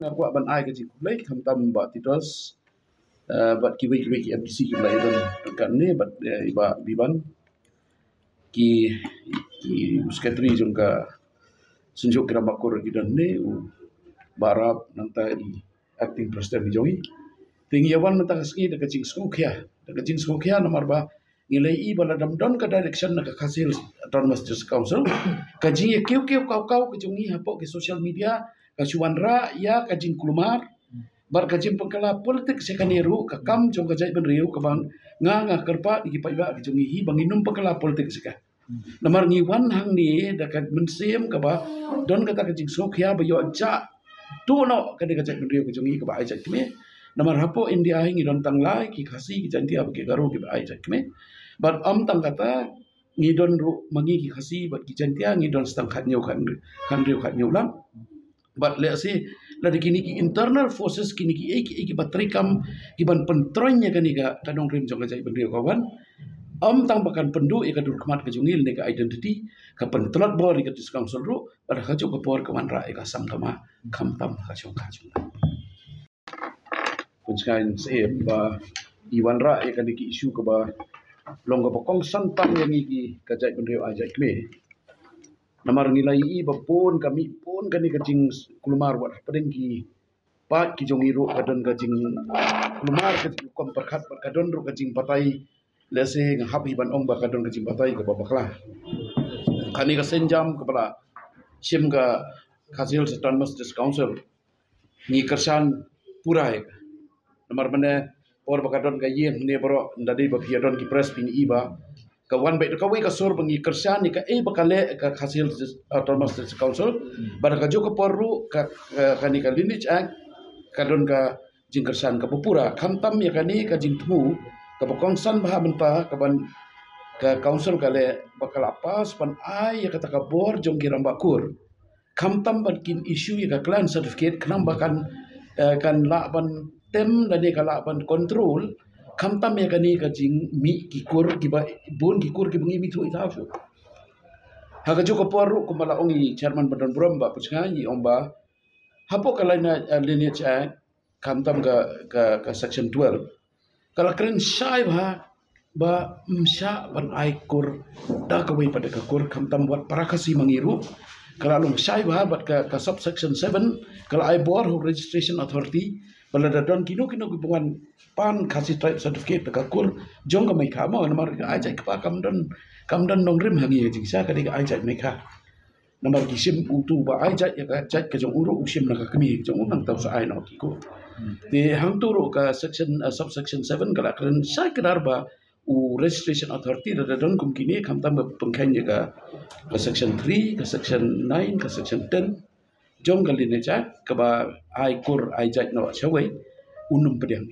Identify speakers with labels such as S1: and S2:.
S1: Aku ban ai ke kulai kam tam ba titos bat kiwi ki MDC ki lai don kan ne bat iba biban ki sekretari jongka sunjuk kira bakur ki dan ne barap nanta acting president jongi tinggi awan nanta kaski de kacing skuk kya nomor ba ngilai i bala dam don ka direction na ka khasil autonomous justice council kaji kiu kau ke jongi hapo ke social media ka chuanra ya kajing kulumar bar kajing pengkala politik sekaniru ka kam jong ka jai ben riu ka bang nga kerpa di pa iba jongi hi banginum pengkala politik seka namar ngi wan hang ni da ka mensem ka ba don kata kajing sokya ba yo ja tu no ka de ka jai ben riu ka jongi ka ba ai jai kme namar hapo India ngi don tang lai ki khasi ki jantia ba ke garu ki ba ai jai kme bar am tang kata ngi don ru mangi ki khasi ba ki jantia ngi don stang khat nyau khan riu khat nyau lam but let's say la kini ki internal forces kini ki batrikam ki ban pentronya kani ka tanong rim jong jai ben kawan tang bakan pendu ka dur khamat ka jungil ne ka identity ka pentrot bor ka dis council ru pada khaju ka por ka wan ra ka sam kama kham tam khaju punskain se ba iwan ra ka ki issue ka ba long ka bokong santang yang ki ka jai ben ajai kme namar nilai i bapun kami pun kani kacing kulumar wat padeng ki pat ki jong iru kadon kacing kulumar ka kom perkhat kadon ru kacing patai lese ngahap hiban ong ba kadon kacing patai ka babaklah kani ka senjam kepala sim ka khasil autonomous justice council ni kersan purai namar mane por bakadon ka yen ne bro ndadi ba piadon ki press pin iba kawan baik kau ka sur bengi kersan ni ka bakale ka hasil autonomous justice council bar ka jo ka porru ka kani ka lineage act kadon ka jing kersan ka pupura khantam ya kani ka jing tmu ka bokongsan bah menta ka ban ka council kale bakal apa span ai ya kata ka bor jong kiram bakur khamtam ban kin issue ya ka clan certificate khnam bakan kan la ban tem dan ka la ban control kamtam ya kani kajing mi kikur kiba bun kikur kibangi mi tu itafu haga jo ko poru ko mala ongi chairman badan bromba pusngai omba hapo kala na lineage act kamtam ka section 12 kala kren shai ba msha ban aikur da ka wei pada ka kur kamtam buat parakasi mangiru kala long shai bat ka subsection 7 kala ai bor registration authority bala dadon kino kubuan pan kasih type certificate ka kur jong ka mai kha ma namar ka ai jai ka kam don nong rim hangi jing sa ka ai jai mai kha namar ki sim utu ba ai jai ka jai ka jong uru usim na ka kami jong nang tau sa ai no ki ko te hang tu ro ka section subsection 7 kala kren sai kedar ba u registration authority dadon kum kini kam tam pengkhan ka section 3 ka section 9 ka section 10 jong kali ne ja ka ba ai kur ai jai no chawai unum pedang